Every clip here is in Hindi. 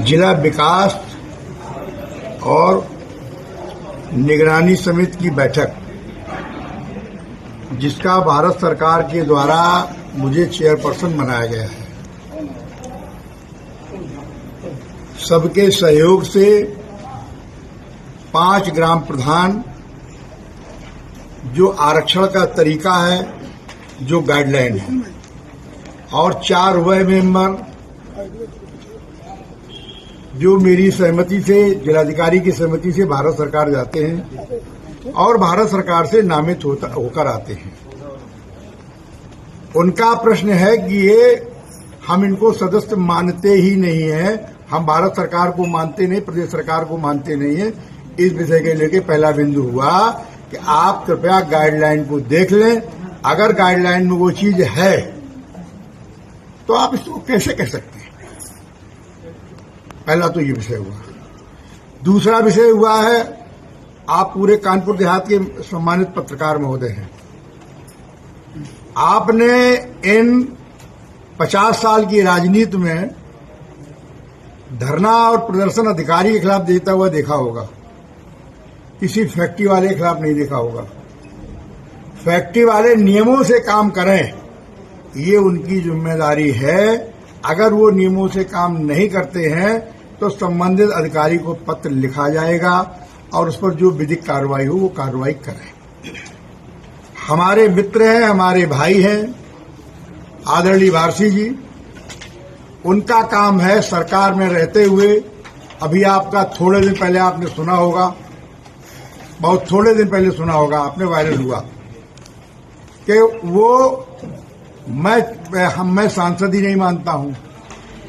जिला विकास और निगरानी समिति की बैठक, जिसका भारत सरकार के द्वारा मुझे चेयरपर्सन बनाया गया है, सबके सहयोग से 5 ग्राम प्रधान, जो आरक्षण का तरीका है, जो गाइडलाइन है, और 4 वह मेंबर जो मेरी सहमति से, जिलाधिकारी की सहमति से भारत सरकार जाते हैं और भारत सरकार से नामित होकर आते हैं। उनका प्रश्न है कि ये हम इनको सदस्य मानते ही नहीं है, हम भारत सरकार को मानते नहीं, प्रदेश सरकार को मानते नहीं है। इस विषय के लेकर पहला बिंदु हुआ कि आप कृपया गाइडलाइन को देख लें, अगर गाइडलाइन में वो चीज है तो आप इसको कैसे कह सकते हैं। पहला तो ये विषय हुआ। दूसरा विषय हुआ है, आप पूरे कानपुर देहात के सम्मानित पत्रकार महोदय हैं, आपने इन 50 साल की राजनीति में धरना और प्रदर्शन अधिकारी के खिलाफ देता हुआ देखा होगा, किसी फैक्ट्री वाले के खिलाफ नहीं देखा होगा। फैक्ट्री वाले नियमों से काम करें, ये उनकी जिम्मेदारी है। अगर वो नियमों से काम नहीं करते हैं तो संबंधित अधिकारी को पत्र लिखा जाएगा और उस पर जो विधिक कार्रवाई हो वो कार्रवाई करें। हमारे मित्र हैं, हमारे भाई हैं, आदरणीय वारसी जी, उनका काम है सरकार में रहते हुए, अभी आपका थोड़े दिन पहले आपने सुना होगा, बहुत थोड़े दिन पहले सुना होगा, आपने वायरल हुआ कि वो मैं सांसद ही नहीं मानता हूं।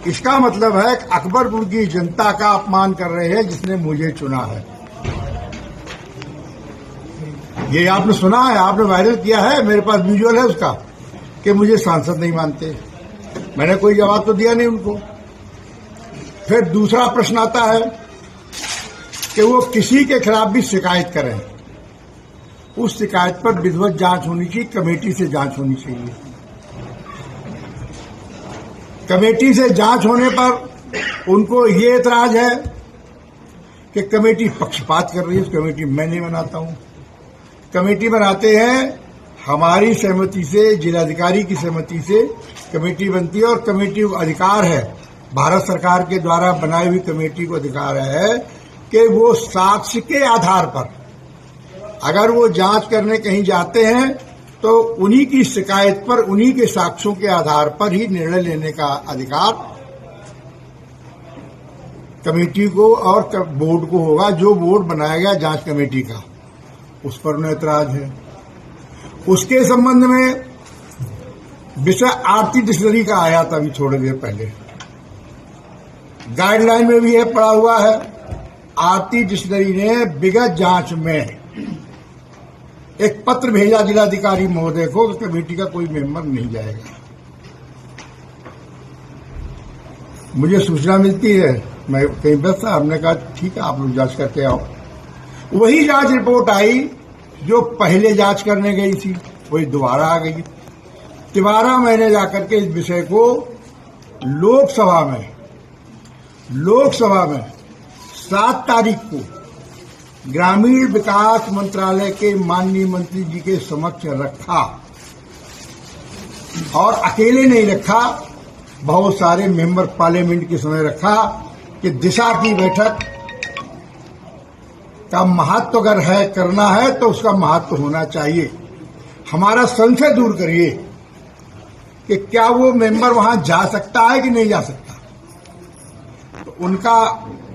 इसका मतलब है कि अकबरपुर की जनता का अपमान कर रहे हैं जिसने मुझे चुना है। ये आपने सुना है, आपने वायरल किया है, मेरे पास विजुअल है उसका, कि मुझे सांसद नहीं मानते। मैंने कोई जवाब तो दिया नहीं उनको। फिर दूसरा प्रश्न आता है कि वो किसी के खिलाफ भी शिकायत करें, उस शिकायत पर विधिवत जांच होनी चाहिए, कमेटी से जांच होनी चाहिए। कमेटी से जांच होने पर उनको ये एतराज है कि कमेटी पक्षपात कर रही है। कमेटी मैं नहीं बनाता हूं, कमेटी बनाते हैं हमारी सहमति से, जिलाधिकारी की सहमति से कमेटी बनती है। और कमेटी को अधिकार है, भारत सरकार के द्वारा बनाई हुई कमेटी को अधिकार है कि वो साक्ष्य के आधार पर, अगर वो जांच करने कहीं जाते हैं तो उन्हीं की शिकायत पर, उन्हीं के साक्ष्यों के आधार पर ही निर्णय लेने का अधिकार कमेटी को और बोर्ड को होगा। जो बोर्ड बनाया गया जांच कमेटी का, उस पर उन्हें ऐतराज है। उसके संबंध में विषय आरती डिस्टिलरी का आया था अभी थोड़ी देर पहले, गाइडलाइन में भी है, पड़ा हुआ है। आरती डिस्टिलरी ने विगत जांच में एक पत्र भेजा जिलाधिकारी महोदय को, कमेटी का कोई मेंबर नहीं जाएगा। मुझे सूचना मिलती है, मैं कहीं व्यस्त था, हमने कहा ठीक है आप लोग जांच करके आओ। वही जांच रिपोर्ट आई जो पहले जांच करने गई थी, वही दोबारा आ गई। दोबारा मैंने जाकर के इस विषय को लोकसभा में 7 तारीख को ग्रामीण विकास मंत्रालय के माननीय मंत्री जी के समक्ष रखा, और अकेले नहीं रखा, बहुत सारे मेंबर पार्लियामेंट के समय रखा कि दिशा की बैठक का महत्व अगर है, करना है तो उसका महत्व होना चाहिए। हमारा संशय दूर करिए कि क्या वो मेंबर वहां जा सकता है कि नहीं जा सकता। तो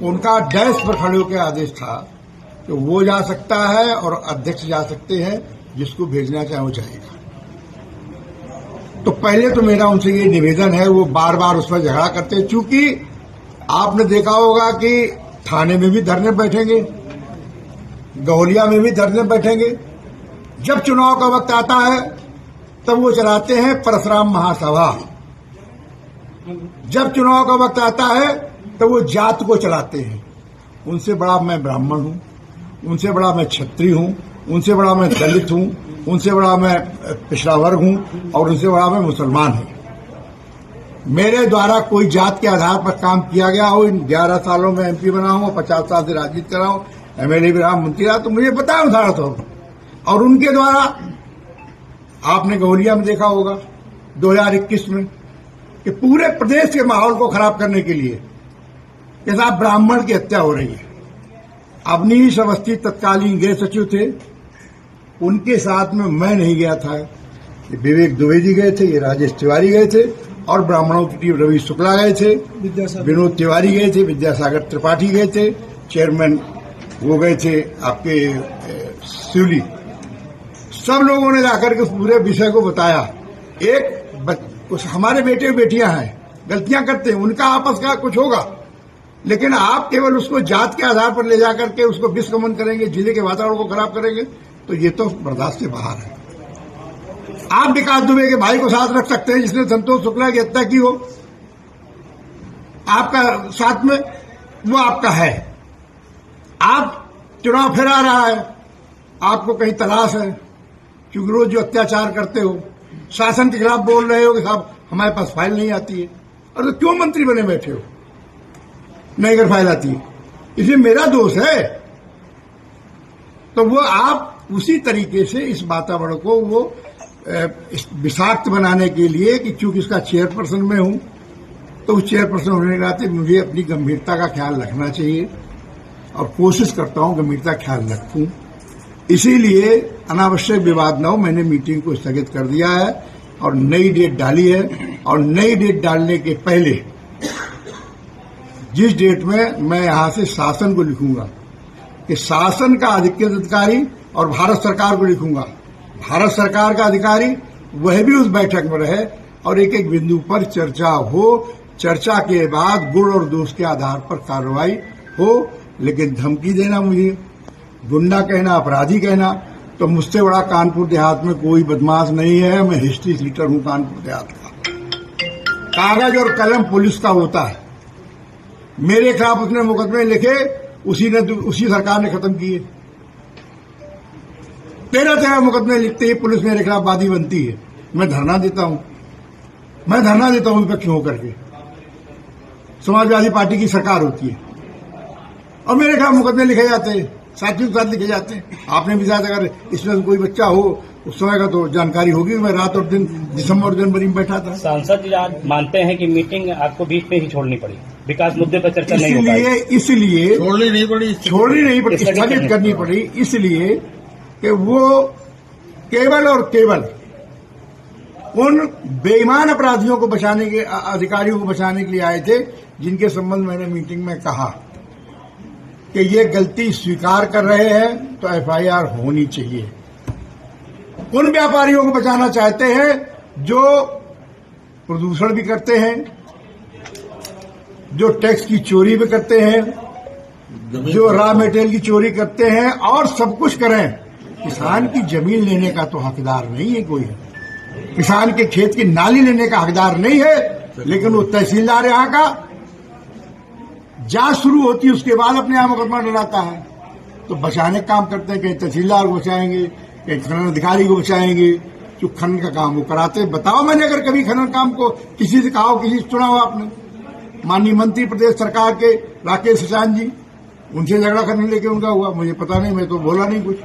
उनका डैश पर खड़े होकर आदेश था कि वो जा सकता है और अध्यक्ष जा सकते हैं, जिसको भेजना चाहे वो जाएगा। तो पहले तो मेरा उनसे ये निवेदन है, वो बार बार उस पर झगड़ा करते हैं। चूंकि आपने देखा होगा कि थाने में भी धरने बैठेंगे, गौलिया में भी धरने बैठेंगे। जब चुनाव का वक्त आता है तब वो चलाते हैं परशुराम महासभा, जब चुनाव का वक्त आता है तब वो जात को चलाते हैं। उनसे बड़ा मैं ब्राह्मण हूं, उनसे बड़ा मैं क्षत्रिय हूं, उनसे बड़ा मैं दलित हूं, उनसे बड़ा मैं पिछड़ा वर्ग हूं, और उनसे बड़ा मैं मुसलमान हूं। मेरे द्वारा कोई जात के आधार पर काम किया गया हो, इन 11 सालों में एमपी बना हूं, 50 साल से राजनीति कर रहा हूं, एमएलए भी रहा, मंत्री रहा, तो मुझे पता है उदाहरण तो। और उनके द्वारा आपने गौरिया में देखा होगा 2021 में कि पूरे प्रदेश के माहौल को खराब करने के लिए कि साहब ब्राह्मण की हत्या हो रही है। अवनीश अवस्थी तत्कालीन गृह सचिव थे, उनके साथ में मैं नहीं गया था, ये विवेक दुबे जी गए थे, ये राजेश तिवारी गए थे, और ब्राह्मणों की टीम रवि शुक्ला गए थे, विनोद तिवारी गए थे, विद्यासागर त्रिपाठी गए थे, चेयरमैन वो गए थे आपके शिवली। सब लोगों ने जाकर के उस पूरे विषय को बताया। उस हमारे बेटे बेटियां हैं, गलतियां करते हैं, उनका आपस का कुछ होगा, लेकिन आप केवल उसको जात के आधार पर ले जाकर के उसको विस्कमन करेंगे, जिले के वातावरण को खराब करेंगे, तो ये तो बर्दाश्त से बाहर है। आप विकास दुबे के भाई को साथ रख सकते हैं जिसने संतोष शुक्ला की हत्या की हो, आपका साथ में वो आपका है। आप चुनाव फिर आ रहा है, आपको कहीं तलाश है, क्योंकि रोज जो अत्याचार करते हो, शासन के खिलाफ बोल रहे हो कि साहब हमारे पास फाइल नहीं आती है, और तो क्यों मंत्री बने बैठे हो, नहीं अगर फाइल आती है, इसलिए मेरा दोष है। तो वो आप उसी तरीके से इस वातावरण को वो विषाक्त बनाने के लिए कि चूंकि इसका चेयरपर्सन में हूं, तो उस चेयरपर्सन होने के नाते मुझे अपनी गंभीरता का ख्याल रखना चाहिए, और कोशिश करता हूं गंभीरता का ख्याल रखूं। इसीलिए अनावश्यक विवाद न हो, मैंने मीटिंग को स्थगित कर दिया है और नई डेट डाली है। और नई डेट डालने के पहले जिस डेट में मैं यहां से शासन को लिखूंगा कि शासन का अधिकृत अधिकारी, और भारत सरकार को लिखूंगा भारत सरकार का अधिकारी वह भी उस बैठक में रहे, और एक एक बिंदु पर चर्चा हो, चर्चा के बाद गुण और दोष के आधार पर कार्रवाई हो। लेकिन धमकी देना, मुझे गुंडा कहना, अपराधी कहना, तो मुझसे बड़ा कानपुर देहात में कोई बदमाश नहीं है। मैं हिस्ट्री लीटर हूं कानपुर देहात का। कागज और कलम पुलिस का होता है। मेरे खिलाफ उसने मुकदमे लिखे, उसी सरकार ने खत्म किए। 13 मुकदमे लिखते ही पुलिस मेरे खिलाफ वादी बनती है। मैं धरना देता हूं विपक्ष में होकर के। समाजवादी पार्टी की सरकार होती है और मेरे खिलाफ मुकदमे लिखे जाते हैं, साथियों के साथ लिखे जाते हैं। आपने भी शायद अगर इसमें कोई बच्चा हो उस समय का तो जानकारी होगी। मैं रात और दिन दिसंबर और जनवरी में बैठा था। सांसद जी आज मानते हैं कि मीटिंग आपको बीच में ही छोड़नी पड़ी, विकास मुद्दे पर चर्चा नहीं हो पाई, इसलिए छोड़नी नहीं पड़ी, स्थगित करनी पड़ी, इसलिए कि वो केवल और केवल उन बेईमान अपराधियों को बचाने के, अधिकारियों को बचाने के लिए आए थे, जिनके संबंध मैंने मीटिंग में कहा कि ये गलती स्वीकार कर रहे हैं तो एफआईआर होनी चाहिए। उन व्यापारियों को बचाना चाहते हैं जो प्रदूषण भी करते हैं, जो टैक्स की चोरी भी करते हैं, जो रॉ मटेरियल की चोरी करते हैं, और सब कुछ करें। किसान की जमीन लेने का तो हकदार नहीं है कोई, किसान के खेत की नाली लेने का हकदार नहीं है, लेकिन वो तहसीलदार यहाँ का जांच शुरू होती है, उसके बाद अपने यहाँ मुकदमा डलाता है। तो बचाने का काम करते हैं, कहीं तहसीलदार को बचाएंगे, कहीं खनन अधिकारी को बचाएंगे, जो खनन का काम वो कराते हैं। बताओ मैंने अगर कभी खनन काम को किसी से कहा हो, किसी से सुना हो आपने? माननीय मंत्री प्रदेश सरकार के राकेश सचान जी, उनसे झगड़ा करने लेके उनका हुआ, मुझे पता नहीं, मैं तो बोला नहीं कुछ।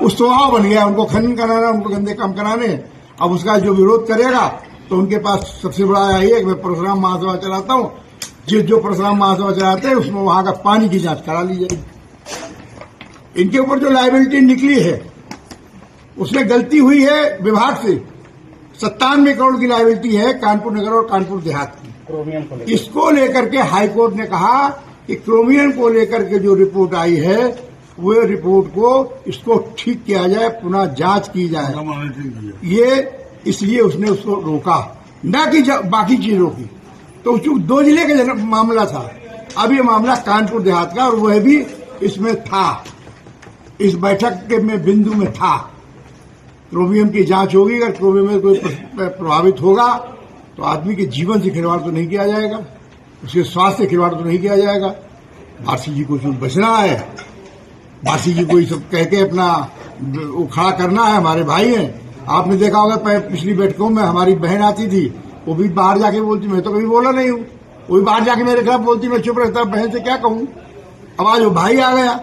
उस स्वभाव बन गया, उनको खनन कराना, उनको गंदे काम कराने। अब उसका जो विरोध करेगा तो उनके पास सबसे बड़ा यही है कि मैं परशुराम महासभा चलाता हूं, जो परशुराम महासभा चलाते हैं उसमें वहां का पानी की जांच करा ली जाएगी। इनके ऊपर जो लायबिलिटी निकली है उसमें गलती हुई है विभाग से। 97 करोड़ की लायबिलिटी है कानपुर नगर और कानपुर देहात की। क्रोमियम को इसको लेकर के हाईकोर्ट ने कहा कि क्रोमियम को लेकर के जो रिपोर्ट आई है वो रिपोर्ट को इसको ठीक किया जाए, पुनः जांच की जाए। ये इसलिए उसने उसको रोका, न कि बाकी चीजों की। तो चूंकि 2 जिले का मामला था, अब ये मामला कानपुर देहात का, और वह भी इसमें था, इस बैठक के में बिंदु में था। क्रोमियम की जांच होगी, अगर क्रोमियम में कोई प्रभावित होगा तो आदमी के जीवन से खिलवाड़ तो नहीं किया जाएगा, उसके स्वास्थ्य से खिलवाड़ तो नहीं किया जाएगा। भारती जी को चूंकि बचना है, भारती जी को सब कह के अपना खड़ा करना है, हमारे भाई हैं। आपने देखा होगा पिछली बैठकों में हमारी बहन आती थी, वो भी बाहर जाके बोलती, मैं तो कभी बोला नहीं हूं। वो भी बाहर जाके मेरे खिलाफ बोलती, मैं चुप रहता, बहन से क्या कहूं। अब आज वो भाई आ गया,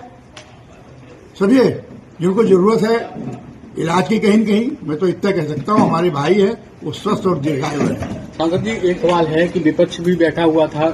समझिए, जिनको जरूरत है इलाज की कहीं न कहीं, मैं तो इतना कह सकता हूं हमारे भाई है वो स्वस्थ और दीर्घायु है। सांसद जी, एक सवाल है कि विपक्ष भी बैठा हुआ था,